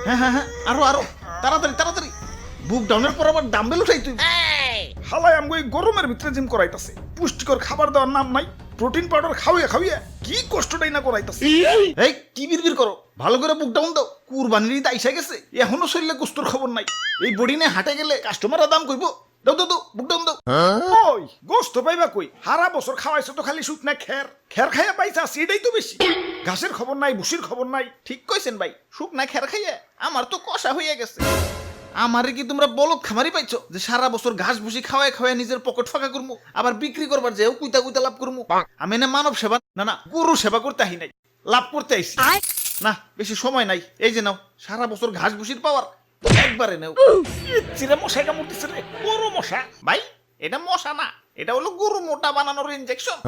হ্যাঁ হ্যাঁ হ্যাঁ, আরো আরো, তাড়াতাড়ি তাড়াতাড়ি। বুক ডাউনের পর আবার ডাম্বেল উঠাই তুই। হালাই আমগো এই গরমের ভিতরে জিম করাইতাছে, পুষ্টিকর খাবার দেওয়ার নাম নাই, প্রোটিন পাউডার খাওয়াইয়া খাওয়াইয়া কি কষ্টটাই না করাইতাছে। এই কি বিড়বিড় করো, ভালো করে বুক ডাউন দাও। কুরবানির ঈদ আইসা গেছে, এখনো শরীরে গোস্তর খবর নাই। এই বডি নিয়ে হাটে গেলে কাস্টমাররা দাম কইবো। দাও দাও দাও, বুক ডাউন দাও। ওই গোস্ত পাইবা কই, হারা বছর খাওয়াইছো তো খালি শুকনা খের, খের খাইয়া পাইছা সেটাই তো বেশি, ঘাসের খবর নাই, ভুসির খবর নাই। ঠিক কইছেন ভাই, শুকনা খের খাইয়া আমার তো কষা হইয়া গেছে। আমারে কি তোমরা বলদ খামারি পাইছো যে সারা বছর ঘাস ভুসি খাওয়ায় খাওয়ায় নিজের পকেট ফাঁকা করমু, আবার বিক্রি করবার যেও কুইতা কুইতা লাভ করমু? আমি না মানব সেবা না না গরু সেবা করতে আহি নাই, লাভ করতে আইছি। না বেশি সময় নাই, এই যে নাও সারা বছর ঘাস ভুসির পাওয়ার, একবারে নাও। চিরে মশাই কামড়তেছে রে, বড় মশা। ভাই এটা মশা না, এটা হলো গরু মোটা বানানোর ইনজেকশন।